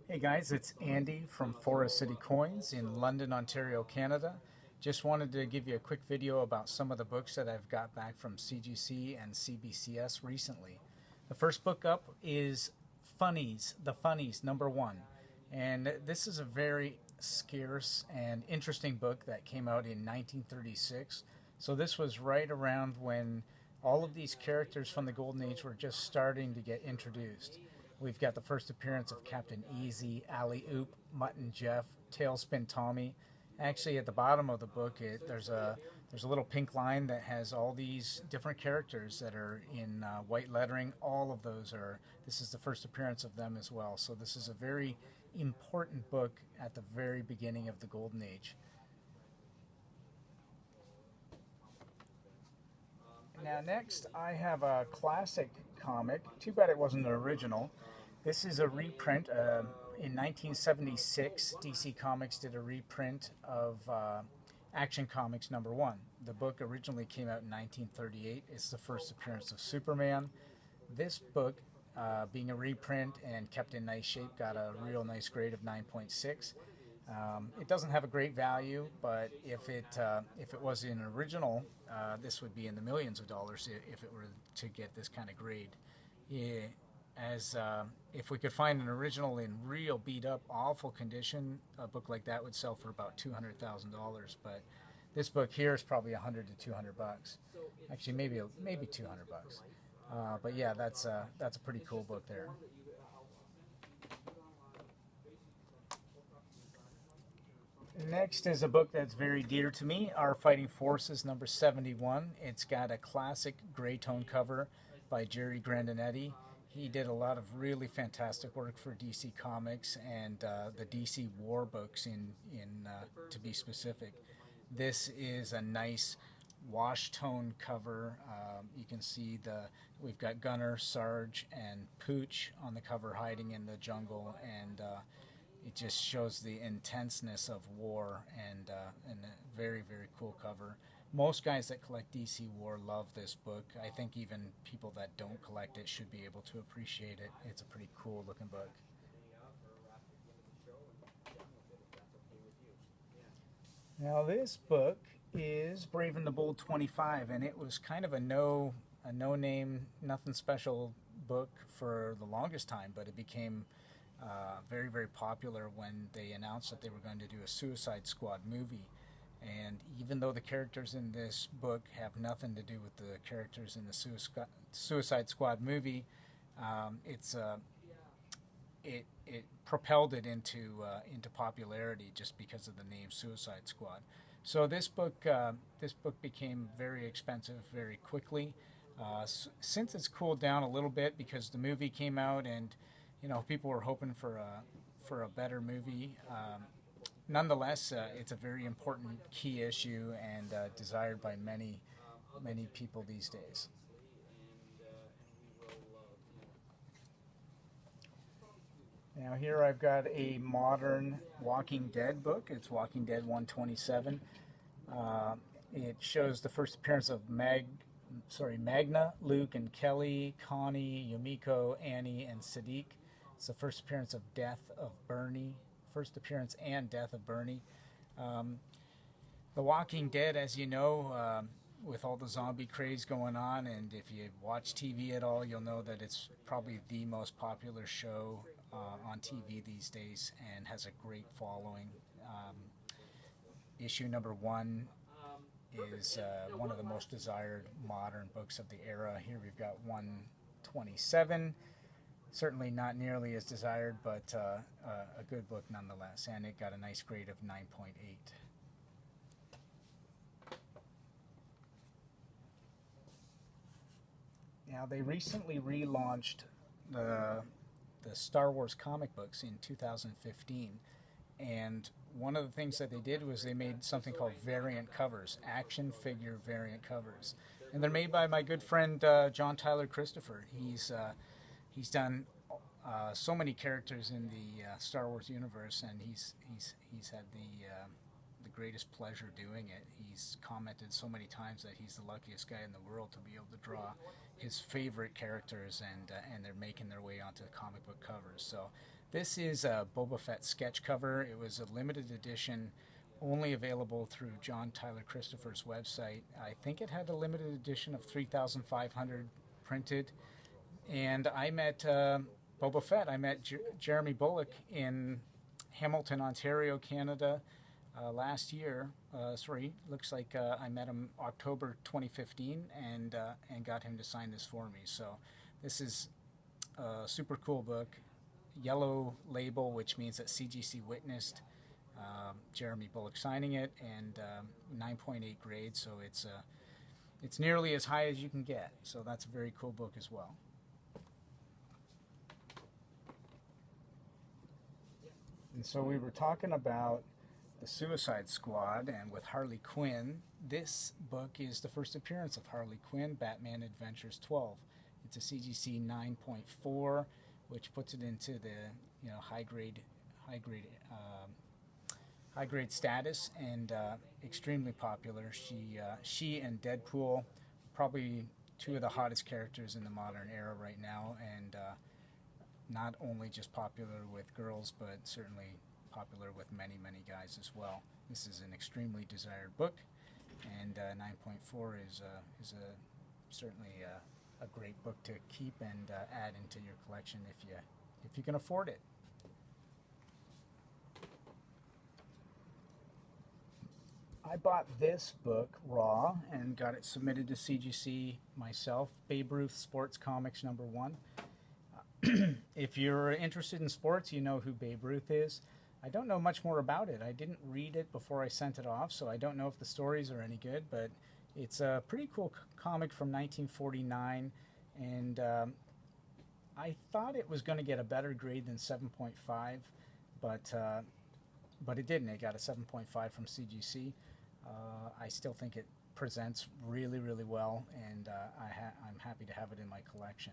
Hey guys, it's Andy from Forest City Coins in London, Ontario, Canada. Just wanted to give you a quick video about some of the books that I've got back from CGC and CBCS recently. The first book up is Funnies, The Funnies, #1. And this is a very scarce and interesting book that came out in 1936. So this was right around when all of these characters from the Golden Age were just starting to get introduced. We've got the first appearance of Captain Easy, Alley Oop, Mutt Jeff, Tailspin Tommy. Actually, at the bottom of the book, there's a little pink line that has all these different characters that are in white lettering. All of those are. This is the first appearance of them as well. So this is a very important book at the very beginning of the Golden Age. Now next I have a classic comic. Too bad it wasn't an original. This is a reprint. In 1976, DC Comics did a reprint of Action Comics #1. The book originally came out in 1938. It's the first appearance of Superman. This book, being a reprint and kept in nice shape, got a real nice grade of 9.6. It doesn't have a great value, but if it was an original, this would be in the millions of dollars if it were to get this kind of grade. Yeah, if we could find an original in real beat up, awful condition, a book like that would sell for about $200,000. But this book here is probably 100 to 200 bucks. Actually, maybe 200 bucks. But yeah, that's a pretty cool book there. Next is a book that's very dear to me, Our Fighting Forces #71. It's got a classic gray tone cover by Jerry Grandinetti. He did a lot of really fantastic work for DC Comics and the DC War books to be specific. This is a nice wash tone cover. You can see we've got Gunner, Sarge, and Pooch on the cover hiding in the jungle, and it just shows the intenseness of war, and a very, very cool cover. Most guys that collect DC War love this book. I think even people that don't collect it should be able to appreciate it. It's a pretty cool looking book. Now this book is Brave and the Bold 25, and it was kind of a no name, nothing special book for the longest time, but it became very, very popular when they announced that they were going to do a Suicide Squad movie. And even though the characters in this book have nothing to do with the characters in the Suicide Squad movie, it propelled it into popularity just because of the name Suicide Squad. So this book became very expensive very quickly. Since it's cooled down a little bit because the movie came out, and people were hoping for a better movie. Nonetheless, it's a very important key issue and desired by many people these days. Now here I've got a modern Walking Dead book. It's Walking Dead 127. It shows the first appearance of Magna, Luke, and Kelly, Connie, Yumiko, Annie, and Sadiq. It's the first appearance of Death of Bernie. First appearance and death of Bernie. The Walking Dead, as you know, with all the zombie craze going on, and if you watch TV at all, you'll know that it's probably the most popular show on TV these days and has a great following. Issue #1 is one of the most desired modern books of the era. Here we've got 127. Certainly not nearly as desired, but a good book nonetheless, and it got a nice grade of 9.8. Now they recently relaunched the Star Wars comic books in 2015, and one of the things that they did was they made something called variant covers, action figure variant covers, and they're made by my good friend John Tyler Christopher. He's done so many characters in the Star Wars universe, and he's had the greatest pleasure doing it. He's commented so many times that he's the luckiest guy in the world to be able to draw his favorite characters, and they're making their way onto the comic book covers. So this is a Boba Fett sketch cover. It was a limited edition, only available through John Tyler Christopher's website. I think it had a limited edition of 3,500 printed. And I met Boba Fett. I met Jeremy Bulloch in Hamilton, Ontario, Canada last year. Looks like I met him October 2015 and got him to sign this for me. So this is a super cool book. Yellow label, which means that CGC witnessed Jeremy Bulloch signing it, and 9.8 grade, so it's nearly as high as you can get. So that's a very cool book as well. And so we were talking about the Suicide Squad, and with Harley Quinn, this book is the first appearance of Harley Quinn, Batman Adventures 12. It's a CGC 9.4, which puts it into the high grade status, and extremely popular. She and Deadpool, probably two of the hottest characters in the modern era right now, and not only just popular with girls, but certainly popular with many guys as well. This is an extremely desired book, and 9.4 is certainly a great book to keep and add into your collection if you can afford it. I bought this book raw and got it submitted to CGC myself, Babe Ruth Sports Comics #1. If you're interested in sports, you know who Babe Ruth is. I don't know much more about it. I didn't read it before I sent it off, so I don't know if the stories are any good, but it's a pretty cool comic from 1949, and I thought it was going to get a better grade than 7.5, but it didn't. It got a 7.5 from CGC. I still think it presents really well, and I'm happy to have it in my collection.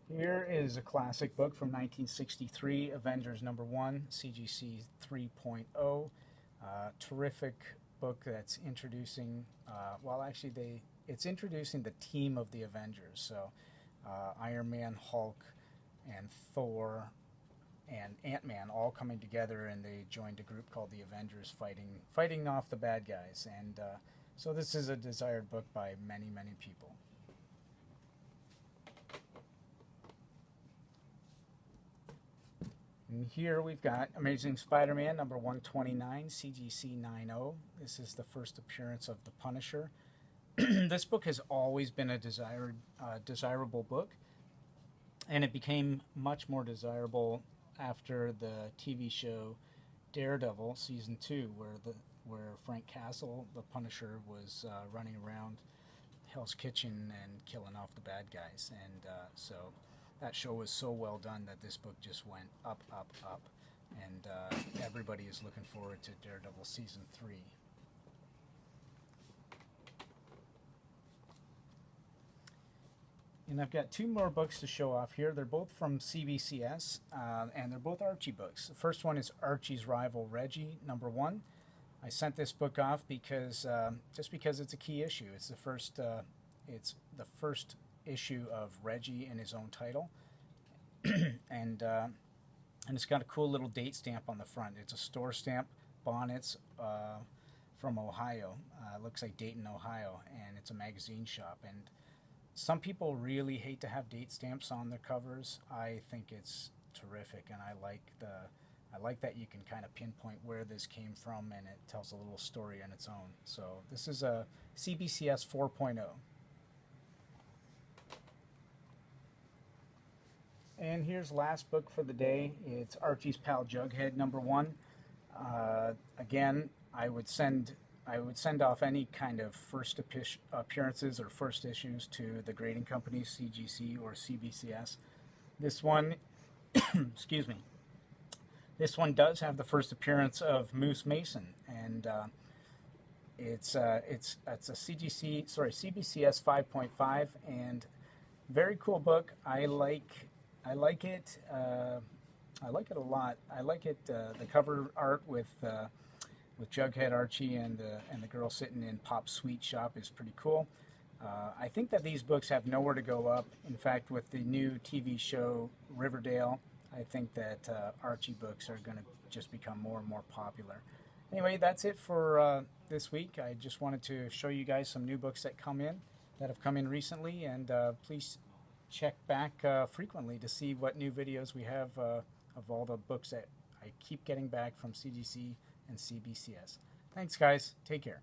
Here is a classic book from 1963, Avengers #1, CGC 3.0. Terrific book that's introducing, it's introducing the team of the Avengers. So Iron Man, Hulk, and Thor, and Ant-Man all coming together, and they joined a group called the Avengers, fighting off the bad guys. And so this is a desired book by many people. And here we've got Amazing Spider-Man #129, CGC 9.0. This is the first appearance of the Punisher. This book has always been a desirable book, and it became much more desirable after the TV show Daredevil Season 2, where Frank Castle, the Punisher, was running around Hell's Kitchen and killing off the bad guys. And so that show was so well done that this book just went up, and everybody is looking forward to Daredevil Season 3. And I've got two more books to show off here. They're both from CBCS, and they're both Archie books. The first one is Archie's Rival Reggie #1. I sent this book off because just because it's a key issue. It's the first issue of Reggie in his own title, and it's got a cool little date stamp on the front. It's a store stamp, Bonnets from Ohio. It looks like Dayton, Ohio, and it's a magazine shop. And some people really hate to have date stamps on their covers. I think it's terrific, and I like that you can kind of pinpoint where this came from, and it tells a little story on its own. So this is a CBCS 4.0. And here's the last book for the day. It's Archie's Pal Jughead #1. Again, I would send off any kind of first appearances or first issues to the grading companies, CGC or CBCS. This one, excuse me. This one does have the first appearance of Moose Mason, and it's a CBCS 5.5, and very cool book. I like it. I like it a lot. I like it. The cover art with with Jughead Archie and the girl sitting in Pop's sweet shop is pretty cool. I think that these books have nowhere to go up. In fact, with the new TV show Riverdale, I think that Archie books are going to just become more and more popular. Anyway, that's it for this week. I just wanted to show you guys some new books that have come in recently, and please check back frequently to see what new videos we have of all the books that I keep getting back from CGC and CBCS. Thanks, guys. Take care.